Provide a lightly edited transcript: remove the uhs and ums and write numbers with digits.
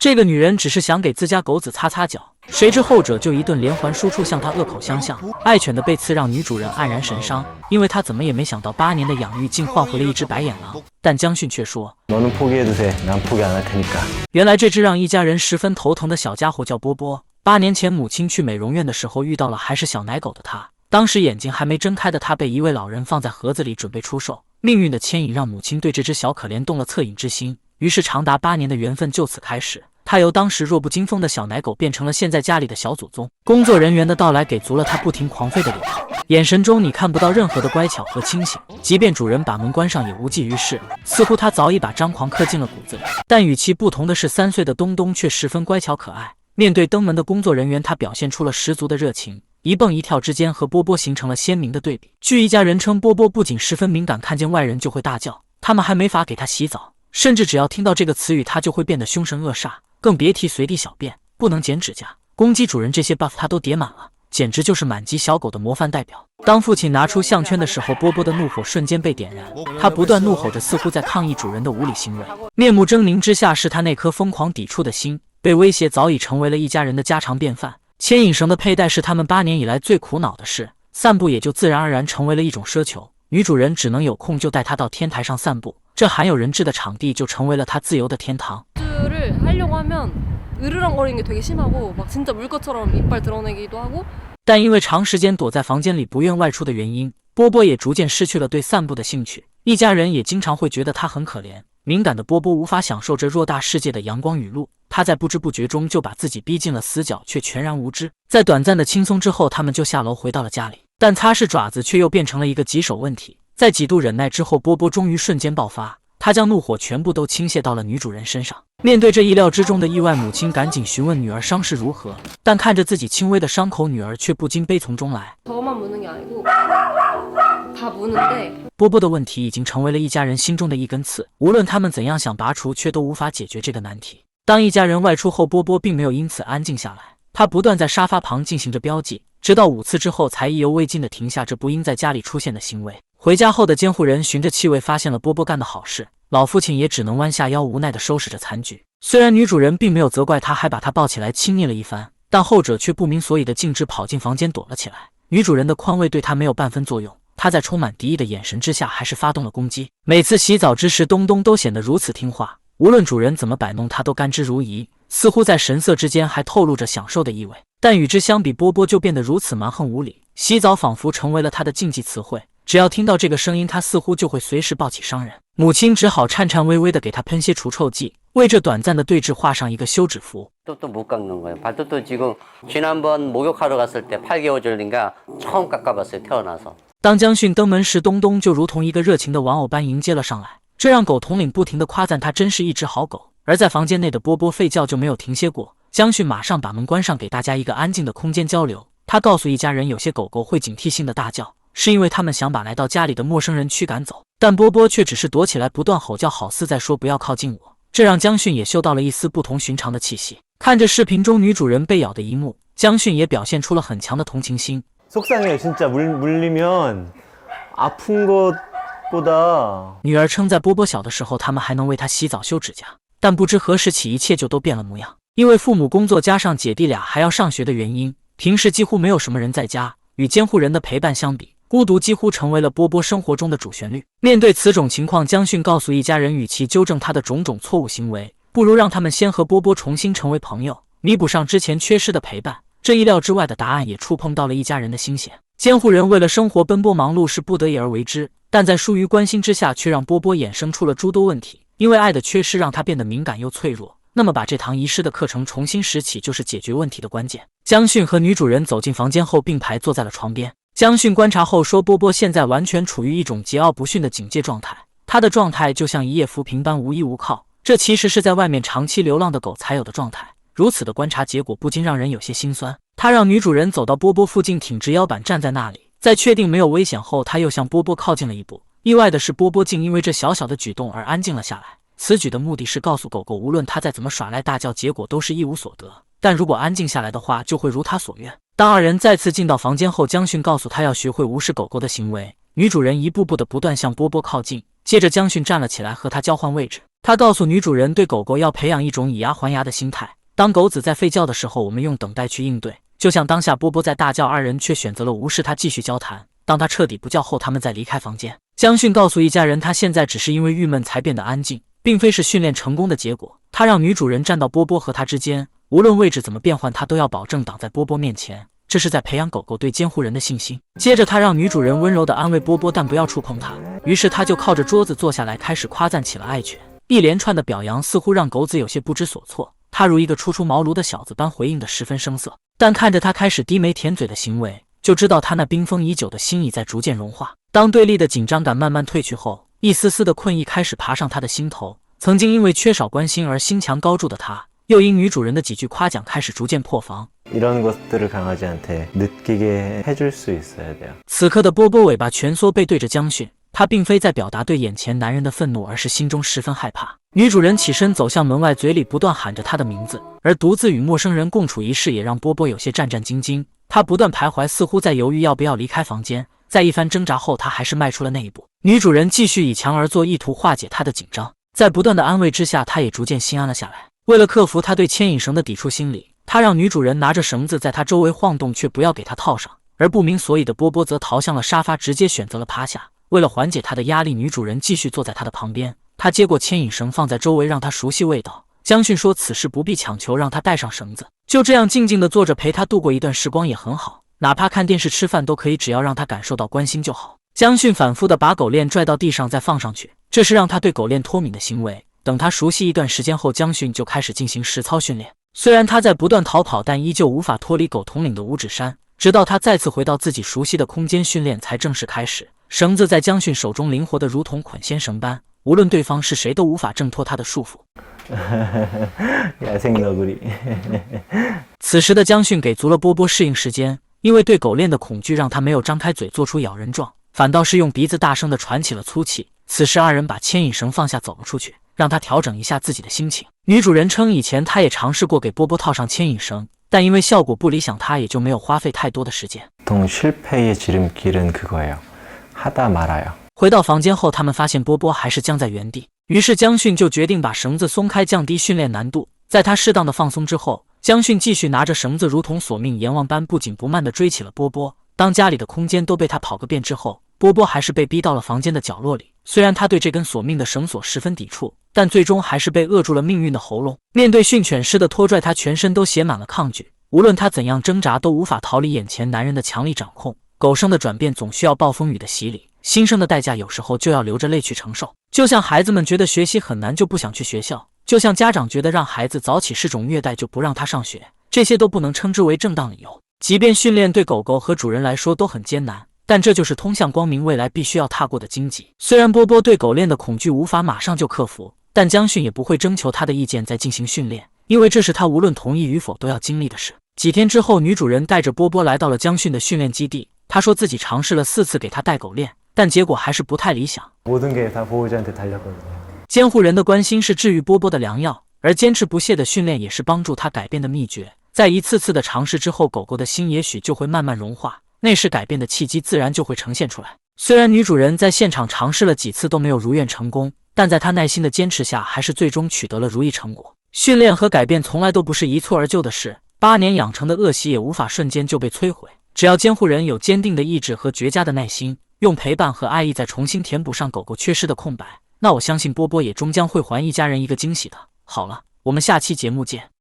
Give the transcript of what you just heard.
这个女人只是想给自家狗子擦擦脚，谁知后者就一顿连环输出向她恶口相向。爱犬的被刺让女主人黯然神伤，因为她怎么也没想到8年的养育竟换回了一只白眼狼。但江训却说：“原来这只让一家人十分头疼的小家伙叫波波。8年前母亲去美容院的时候遇到了还是小奶狗的他，当时眼睛还没睁开的他被一位老人放在盒子里准备出售。命运的牵引让母亲对这只小可怜动了恻隐之心，于是长达8年的缘分就此开始。他由当时弱不禁风的小奶狗变成了现在家里的小祖宗。工作人员的到来给足了他不停狂吠的理由，眼神中你看不到任何的乖巧和清醒，即便主人把门关上也无济于事，似乎他早已把张狂刻进了骨子里。但与其不同的是，3岁的东东却十分乖巧可爱。面对登门的工作人员，他表现出了十足的热情，一蹦一跳之间和波波形成了鲜明的对比。据一家人称，波波不仅十分敏感，看见外人就会大叫，他们还没法给他洗澡，甚至只要听到这个词语他就会变得凶神恶煞，更别提随地小便、不能剪指甲、攻击主人这些 buff 他都叠满了，简直就是满级小狗的模范代表。当父亲拿出项圈的时候，波波的怒火瞬间被点燃，他不断怒吼着，似乎在抗议主人的无理行为。面目狰狞之下是他那颗疯狂抵触的心，被威胁早已成为了一家人的家常便饭。牵引绳的佩戴是他们8年以来最苦恼的事，散步也就自然而然成为了一种奢求。女主人只能有空就带她到天台上散步，这含有人质的场地就成为了她自由的天堂。但因为长时间躲在房间里不愿外出的原因，波波也逐渐失去了对散步的兴趣。一家人也经常会觉得他很可怜。敏感的波波无法享受这偌大世界的阳光雨露，他在不知不觉中就把自己逼进了死角，却全然无知。在短暂的轻松之后，他们就下楼回到了家里，但擦拭爪子却又变成了一个棘手问题。在几度忍耐之后，波波终于瞬间爆发，他将怒火全部都倾泻到了女主人身上。面对这意料之中的意外，母亲赶紧询问女儿伤势如何，但看着自己轻微的伤口，女儿却不禁悲从中来。波波的问题已经成为了一家人心中的一根刺，无论他们怎样想拔除，却都无法解决这个难题。当一家人外出后，波波并没有因此安静下来，他不断在沙发旁进行着标记，直到5次之后才意犹未尽地停下这不应在家里出现的行为。回家后的监护人循着气味发现了波波干的好事，老父亲也只能弯下腰无奈地收拾着残局。虽然女主人并没有责怪他，还把他抱起来亲昵了一番，但后者却不明所以的径直跑进房间躲了起来。女主人的宽慰对他没有半分作用，他在充满敌意的眼神之下还是发动了攻击。每次洗澡之时，东东都显得如此听话，无论主人怎么摆弄他都甘之如饴，似乎在神色之间还透露着享受的意味。但与之相比，波波就变得如此蛮横无理，洗澡仿佛成为了他的禁忌词汇，只要听到这个声音，他似乎就会随时抱起伤人。母亲只好颤颤巍巍地给他喷些除臭剂，为这短暂的对峙画上一个休止符。当江训登门时，东东就如同一个热情的玩偶般迎接了上来，这让狗统领不停地夸赞他真是一只好狗。而在房间内的波波吠叫就没有停歇过，江训马上把门关上，给大家一个安静的空间交流。他告诉一家人，有些狗狗会警惕性的大叫，是因为他们想把来到家里的陌生人驱赶走，但波波却只是躲起来不断吼叫，好似在说不要靠近我。这让江训也嗅到了一丝不同寻常的气息。看着视频中女主人被咬的一幕，江训也表现出了很强的同情心。女儿称，在波波小的时候，他们还能为他洗澡修指甲，但不知何时起，一切就都变了模样。因为父母工作加上姐弟俩还要上学的原因，平时几乎没有什么人在家，与监护人的陪伴相比，孤独几乎成为了波波生活中的主旋律。面对此种情况，江训告诉一家人，与其纠正他的种种错误行为，不如让他们先和波波重新成为朋友，弥补上之前缺失的陪伴。这意料之外的答案也触碰到了一家人的心弦。监护人为了生活奔波忙碌，是不得已而为之，但在疏于关心之下，却让波波衍生出了诸多问题。因为爱的缺失让他变得敏感又脆弱，那么把这堂遗失的课程重新拾起，就是解决问题的关键。江训和女主人走进房间后，并排坐在了床边。江训观察后说，波波现在完全处于一种桀骜不驯的警戒状态，他的状态就像一叶浮萍般无依无靠，这其实是在外面长期流浪的狗才有的状态。如此的观察结果不禁让人有些心酸。他让女主人走到波波附近，挺直腰板站在那里，在确定没有危险后，他又向波波靠近了一步。意外的是，波波竟因为这小小的举动而安静了下来。此举的目的是告诉狗狗，无论它再怎么耍赖大叫，结果都是一无所得，但如果安静下来的话，就会如他所愿。当二人再次进到房间后，江训告诉他要学会无视狗狗的行为。女主人一步步的不断向波波靠近，接着江训站了起来和他交换位置。他告诉女主人，对狗狗要培养一种以牙还牙的心态。当狗子在吠叫的时候，我们用等待去应对。就像当下波波在大叫，二人却选择了无视他，继续交谈。当他彻底不叫后，他们再离开房间。江迅告诉一家人，他现在只是因为郁闷才变得安静，并非是训练成功的结果。他让女主人站到波波和他之间，无论位置怎么变换，他都要保证挡在波波面前。这是在培养狗狗对监护人的信心。接着他让女主人温柔地安慰波波，但不要触碰他。于是他就靠着桌子坐下来，开始夸赞起了爱犬。一连串的表扬似乎让狗子有些不知所措，他如一个初出茅庐的小子般回应得十分生涩。但看着他开始低眉舔嘴的行为，就知道他那冰封已久的心已在逐渐融化。当对立的紧張感慢慢褪去后，一丝丝的困意开始爬上他的心头。曾经因为缺少关心而心墙高筑的他，又因女主人的几句夸奖开始逐渐破防。此刻的波波尾巴蜷缩背对着江迅，他并非在表达对眼前男人的愤怒，而是心中十分害怕。女主人起身走向门外，嘴里不断喊着他的名字，而独自与陌生人共处一室也让波波有些战战兢兢。他不断徘徊，似乎在犹豫要不要离开房间。在一番挣扎后，他还是迈出了那一步。女主人继续以强而坐，意图化解他的紧张。在不断的安慰之下，他也逐渐心安了下来。为了克服他对牵引绳的抵触心理，他让女主人拿着绳子在他周围晃动，却不要给他套上。而不明所以的波波则逃向了沙发，直接选择了趴下。为了缓解他的压力，女主人继续坐在他的旁边。他接过牵引绳放在周围，让他熟悉味道。江迅说此事不必强求，让他带上绳子，就这样静静地坐着陪他度过一段时光也很好，哪怕看电视吃饭都可以，只要让他感受到关心就好。江迅反复地把狗链拽到地上再放上去，这是让他对狗链脱敏的行为。等他熟悉一段时间后，江迅就开始进行实操训练。虽然他在不断逃跑，但依旧无法脱离狗统领的五指山。直到他再次回到自己熟悉的空间，训练才正式开始。绳子在江迅手中灵活的如同捆仙绳般，无论对方是谁都无法挣脱他的束缚。此时的江迅给足了波波适应时间，因为对狗链的恐惧让他没有张开嘴做出咬人状，反倒是用鼻子大声地喘起了粗气。此时二人把牵引绳放下走了出去，让他调整一下自己的心情。女主人称以前她也尝试过给波波套上牵引绳，但因为效果不理想，她也就没有花费太多的时间。回到房间后，他们发现波波还是僵在原地，于是江迅就决定把绳子松开，降低训练难度。在他适当的放松之后，江迅继续拿着绳子如同索命阎王般不紧不慢地追起了波波。当家里的空间都被他跑个遍之后，波波还是被逼到了房间的角落里。虽然他对这根索命的绳索十分抵触，但最终还是被扼住了命运的喉咙。面对训犬师的拖拽，他全身都写满了抗拒，无论他怎样挣扎都无法逃离眼前男人的强力掌控。狗生的转变总需要暴风雨的洗礼，新生的代价有时候就要流着泪去承受。就像孩子们觉得学习很难就不想去学校，就像家长觉得让孩子早起是种虐待就不让他上学，这些都不能称之为正当理由。即便训练对狗狗和主人来说都很艰难，但这就是通向光明未来必须要踏过的荆棘。虽然波波对狗链的恐惧无法马上就克服，但江迅也不会征求他的意见再进行训练，因为这是他无论同意与否都要经历的事。几天之后，女主人带着波波来到了江迅的训练基地。她说自己尝试了4次给他戴狗链，但结果还是不太理想。监护人的关心是治愈波波的良药，而坚持不懈的训练也是帮助他改变的秘诀。在一次次的尝试之后，狗狗的心也许就会慢慢融化，那时改变的契机自然就会呈现出来。虽然女主人在现场尝试了几次都没有如愿成功，但在她耐心的坚持下，还是最终取得了如意成果。训练和改变从来都不是一蹴而就的事，8年养成的恶习也无法瞬间就被摧毁。只要监护人有坚定的意志和绝佳的耐心，用陪伴和爱意再重新填补上狗狗缺失的空白，那我相信波波也终将会还一家人一个惊喜的。好了，我们下期节目见。